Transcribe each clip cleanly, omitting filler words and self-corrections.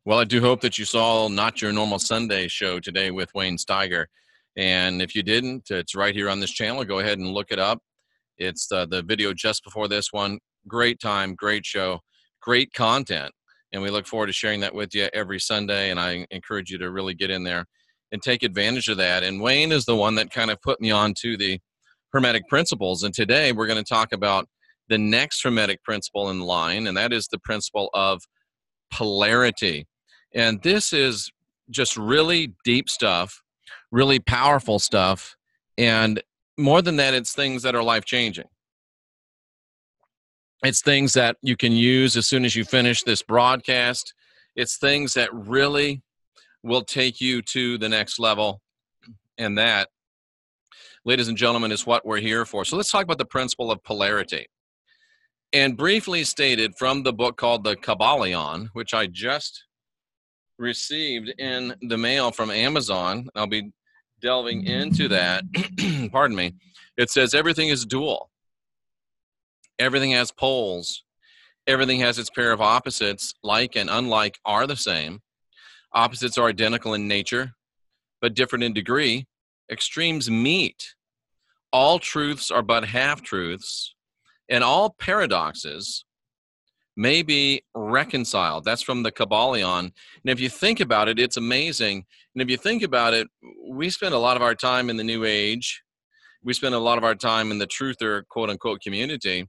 Well, I do hope that you saw Not Your Normal Sunday show today with Wayne Steiger. And if you didn't, it's right here on this channel. Go ahead and look it up. It's the video just before this one. Great time, great show, great content. And we look forward to sharing that with you every Sunday. And I encourage you to really get in there and take advantage of that. And Wayne is the one that kind of put me on to the Hermetic principles. And today we're going to talk about the next Hermetic principle in line, and that is the principle of polarity. And this is just really deep stuff, really powerful stuff. And more than that, it's things that are life-changing. It's things that you can use as soon as you finish this broadcast. It's things that really will take you to the next level. And that, ladies and gentlemen, is what we're here for. So let's talk about the principle of polarity. And briefly stated from the book called The Kybalion, which I just received in the mail from Amazon. I'll be delving into that. Pardon me. It says everything is dual. Everything has poles. Everything has its pair of opposites. Like and unlike are the same. Opposites are identical in nature, but different in degree. Extremes meet. All truths are but half-truths, and all paradoxes may be reconciled. That's from the Kybalion. And if you think about it, it's amazing. And if you think about it, we spend a lot of our time in the New Age. We spend a lot of our time in the truther, quote-unquote, community,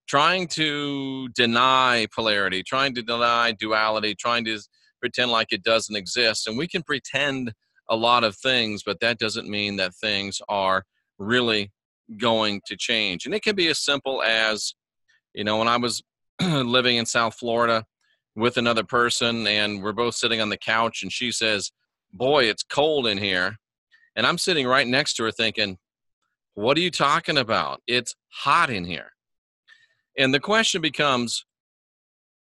trying to deny polarity, trying to deny duality, trying to pretend like it doesn't exist. And we can pretend a lot of things, but that doesn't mean that things are really going to change. And it can be as simple as, when I was living in South Florida with another person, and we're both sitting on the couch, and she says, "Boy, it's cold in here." And I'm sitting right next to her thinking, "What are you talking about? It's hot in here." And the question becomes,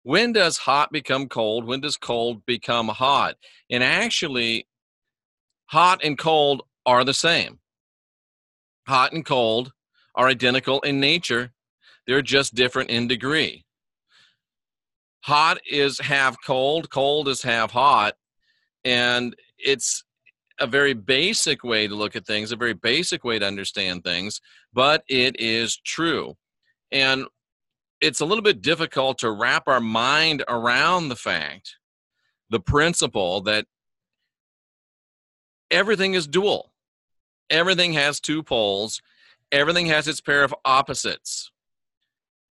when does hot become cold? When does cold become hot? And actually, hot and cold are the same. Hot and cold are identical in nature. They're just different in degree. Hot is half cold, cold is half hot, and it's a very basic way to look at things, a very basic way to understand things, but it is true. And it's a little bit difficult to wrap our mind around the fact, the principle that everything is dual. Everything has two poles. Everything has its pair of opposites.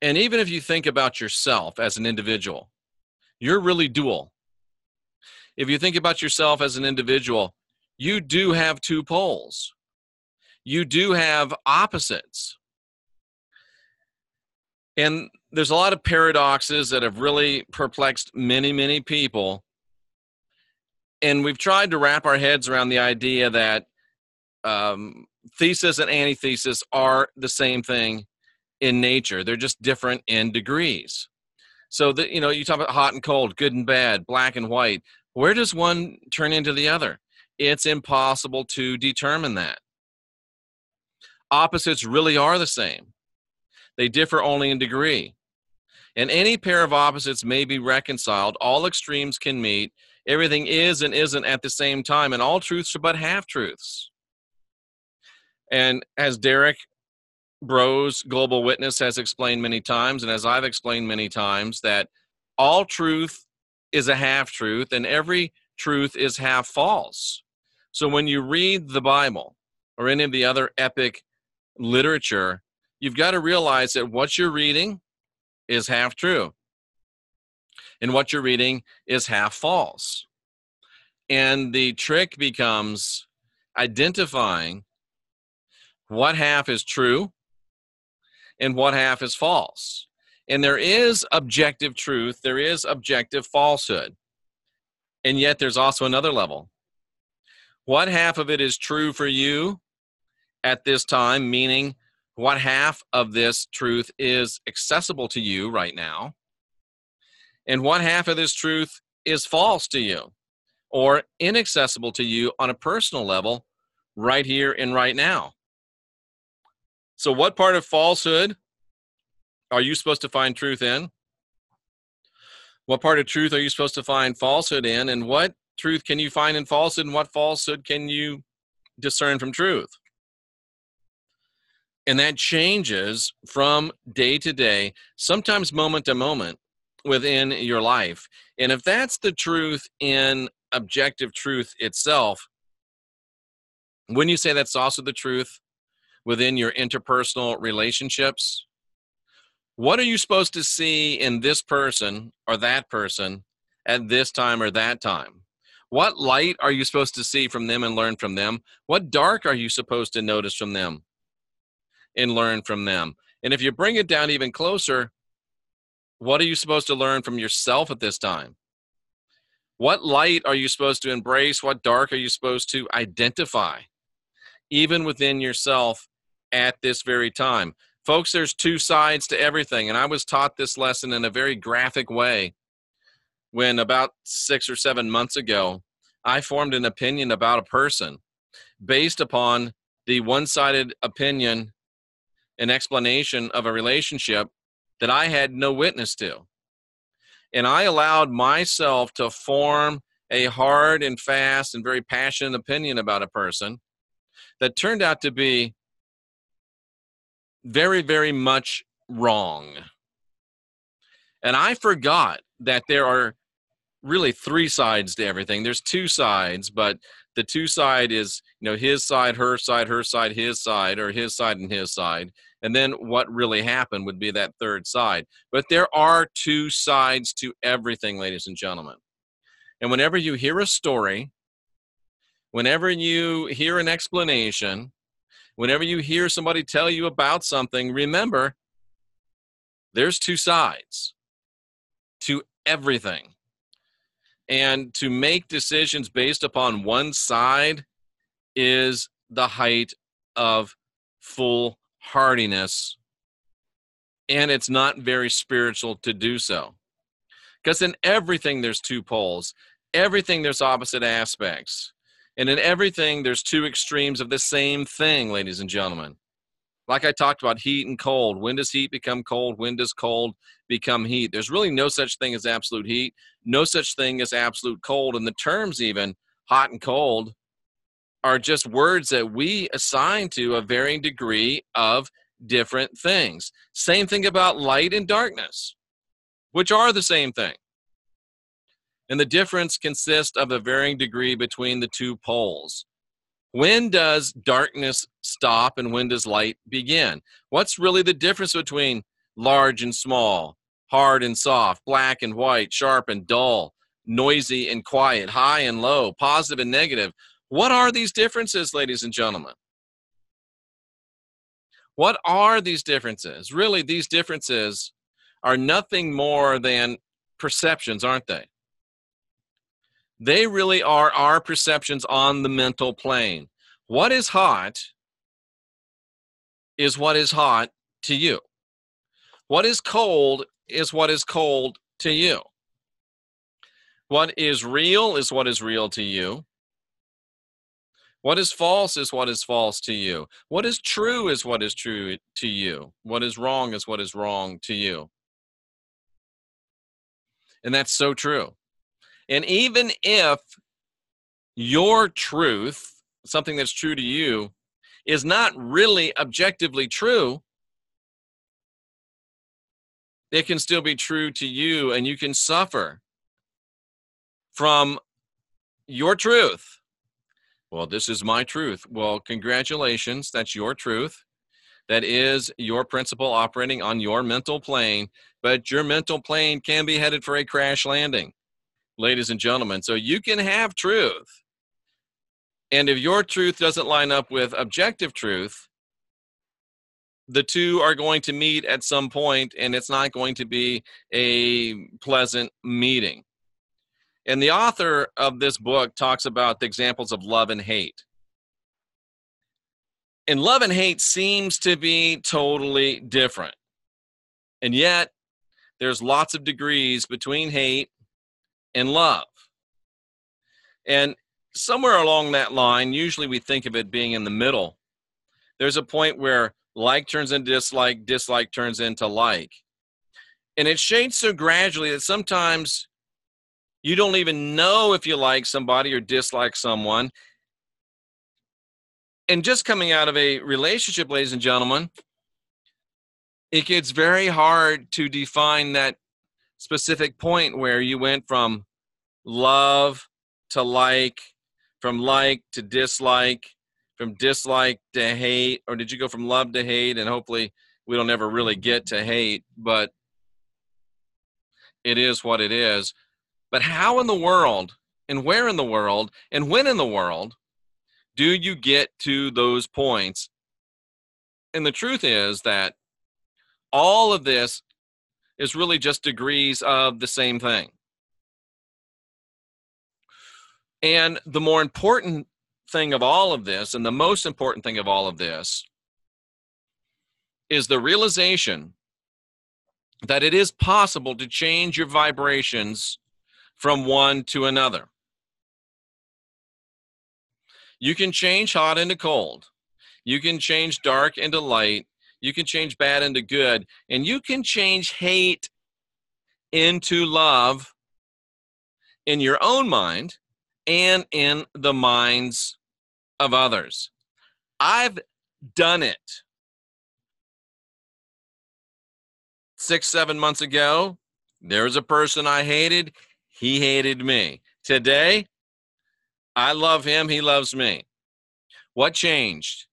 And even if you think about yourself as an individual, you're really dual. If you think about yourself as an individual, you do have two poles. You do have opposites. And there's a lot of paradoxes that have really perplexed many, many people. And we've tried to wrap our heads around the idea that thesis and antithesis are the same thing in nature. They're just different in degrees. So that, you talk about hot and cold, good and bad, black and white. Where does one turn into the other? It's impossible to determine that. Opposites really are the same. They differ only in degree. And any pair of opposites may be reconciled. All extremes can meet. Everything is and isn't at the same time. And all truths are but half-truths. And as Derek Bros, Global Witness, has explained many times, and as I've explained many times, that all truth is a half-truth, and every truth is half false. So when you read the Bible or any of the other epic literature, you've got to realize that what you're reading is half true, and what you're reading is half false. And the trick becomes identifying what half is true and what half is false. And there is objective truth, there is objective falsehood. And yet there's also another level. What half of it is true for you at this time, meaning what half of this truth is accessible to you right now, and what half of this truth is false to you or inaccessible to you on a personal level right here and right now. So what part of falsehood are you supposed to find truth in? What part of truth are you supposed to find falsehood in? And what truth can you find in falsehood? And what falsehood can you discern from truth? And that changes from day to day, sometimes moment to moment within your life. And if that's the truth in objective truth itself, when you say that's also the truth within your interpersonal relationships, what are you supposed to see in this person or that person at this time or that time? What light are you supposed to see from them and learn from them? What dark are you supposed to notice from them and learn from them? And if you bring it down even closer, what are you supposed to learn from yourself at this time? What light are you supposed to embrace? What dark are you supposed to identify, even within yourself at this very time? Folks, there's two sides to everything. And I was taught this lesson in a very graphic way when about 6 or 7 months ago, I formed an opinion about a person based upon the one-sided opinion and explanation of a relationship that I had no witness to. And I allowed myself to form a hard and fast and very passionate opinion about a person that turned out to be very, very much wrong. And I forgot that there are really three sides to everything. There's two sides, but the two side is, his side, her side, his side, or his side and his side. And then what really happened would be that third side. But there are two sides to everything, ladies and gentlemen. And whenever you hear a story, whenever you hear an explanation, whenever you hear somebody tell you about something, remember, there's two sides to everything. And to make decisions based upon one side is the height of foolhardiness. And it's not very spiritual to do so. Because in everything, there's two poles. Everything, there's opposite aspects. And in everything, there's two extremes of the same thing, ladies and gentlemen. Like I talked about heat and cold. When does heat become cold? When does cold become heat? There's really no such thing as absolute heat. No such thing as absolute cold. And the terms even, hot and cold, are just words that we assign to a varying degree of different things. Same thing about light and darkness, which are the same thing. And the difference consists of a varying degree between the two poles. When does darkness stop and when does light begin? What's really the difference between large and small, hard and soft, black and white, sharp and dull, noisy and quiet, high and low, positive and negative? What are these differences, ladies and gentlemen? What are these differences? Really, these differences are nothing more than perceptions, aren't they? They really are our perceptions on the mental plane. What is hot is what is hot to you. What is cold is what is cold to you. What is real is what is real to you. What is false is what is false to you. What is true is what is true to you. What is wrong is what is wrong to you. And that's so true. And even if your truth, something that's true to you, is not really objectively true, it can still be true to you, and you can suffer from your truth. Well, this is my truth. Well, congratulations, that's your truth. That is your principle operating on your mental plane, but your mental plane can be headed for a crash landing, ladies and gentlemen. So you can have truth. And if your truth doesn't line up with objective truth, the two are going to meet at some point, and it's not going to be a pleasant meeting. And the author of this book talks about the examples of love and hate. And love and hate seems to be totally different. And yet, there's lots of degrees between hate and love. And somewhere along that line, usually we think of it being in the middle. There's a point where like turns into dislike, dislike turns into like. And it shades so gradually that sometimes you don't even know if you like somebody or dislike someone. And just coming out of a relationship, ladies and gentlemen, it gets very hard to define that specific point where you went from love to like, from like to dislike, from dislike to hate, or did you go from love to hate? And hopefully we don't ever really get to hate, but it is what it is. But how in the world, and where in the world, and when in the world do you get to those points? And the truth is that all of this is really just degrees of the same thing. And the more important thing of all of this, and the most important thing of all of this, is the realization that it is possible to change your vibrations from one to another. You can change hot into cold. You can change dark into light. You can change bad into good. And you can change hate into love in your own mind and in the minds of others. I've done it. 6-7 months ago, there was a person I hated. He hated me. Today, I love him. He loves me. What changed?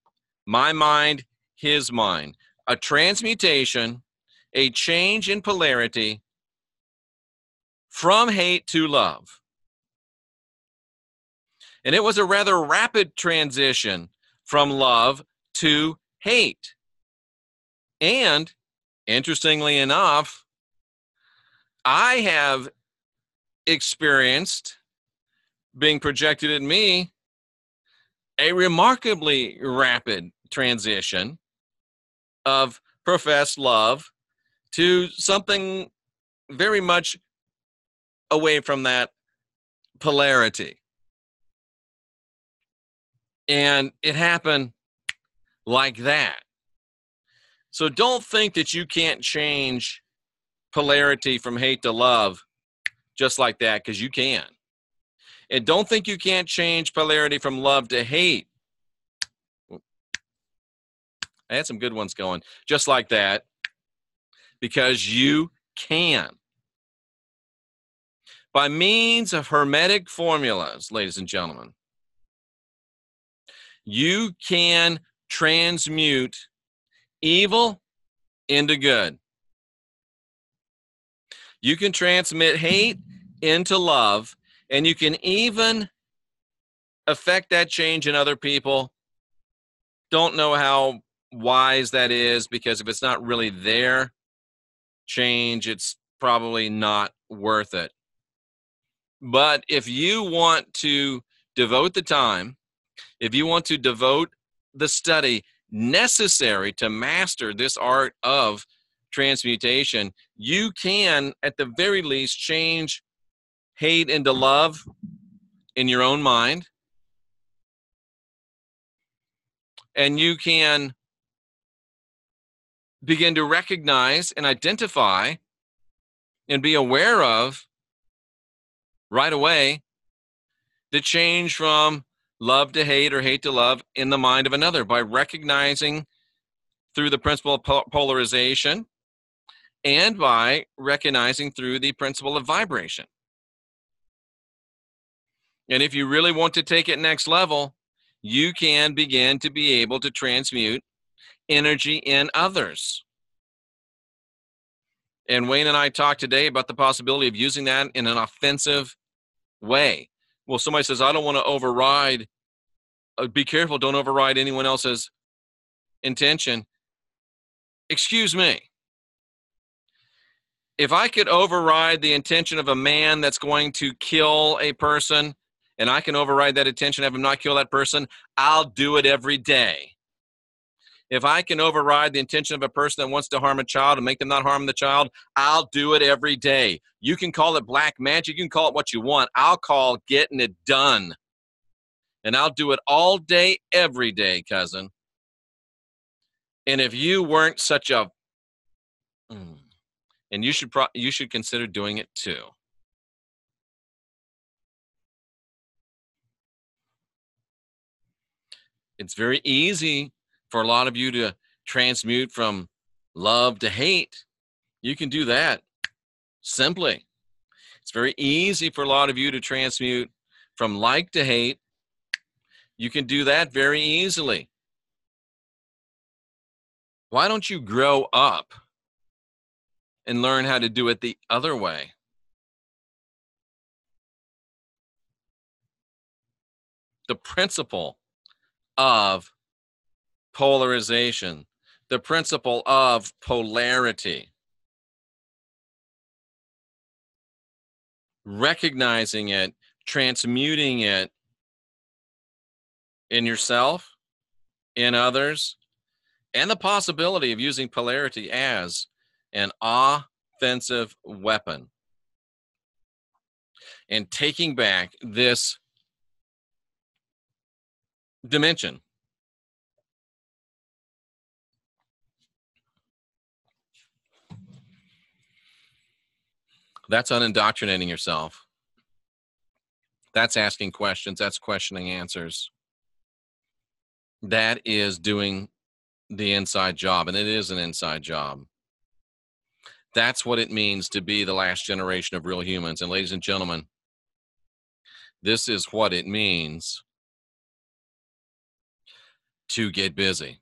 My mind, his mind. A transmutation, a change in polarity from hate to love. And it was a rather rapid transition from love to hate. And interestingly enough, I have experienced, being projected at me, a remarkably rapid transition of professed love to something very much away from that polarity. And it happened like that. So don't think that you can't change polarity from hate to love just like that, because you can. And don't think you can't change polarity from love to hate. I had some good ones going just like that, because you can. By means of Hermetic formulas, ladies and gentlemen, you can transmute evil into good. You can transmit hate into love, and you can even affect that change in other people. Don't know how wise that is, because if it's not really their change, it's probably not worth it. But if you want to devote the time, if you want to devote the study necessary to master this art of transmutation, you can, at the very least, change hate into love in your own mind. And you can begin to recognize and identify and be aware of right away the change from love to hate or hate to love in the mind of another, by recognizing through the principle of polarization and by recognizing through the principle of vibration. And if you really want to take it next level, you can begin to be able to transmute energy in others. And Wayne and I talked today about the possibility of using that in an offensive way. Well, somebody says, I don't want to override. Be careful, don't override anyone else's intention. Excuse me. If I could override the intention of a man that's going to kill a person, and I can override that intention, have him not kill that person, I'll do it every day. If I can override the intention of a person that wants to harm a child and make them not harm the child, I'll do it every day. You can call it black magic. You can call it what you want. I'll call getting it done. And I'll do it all day, every day, cousin. And if you weren't such a And you should consider doing it too. It's very easy for a lot of you to transmute from love to hate. You can do that simply. It's very easy for a lot of you to transmute from like to hate. You can do that very easily. Why don't you grow up and learn how to do it the other way? The principle of polarization, the principle of polarity, recognizing it, transmuting it in yourself, in others, and the possibility of using polarity as an offensive weapon and taking back this dimension. That's unindoctrinating yourself. That's asking questions. That's questioning answers. That is doing the inside job, and it is an inside job. That's what it means to be the last generation of real humans. And ladies and gentlemen, this is what it means to get busy.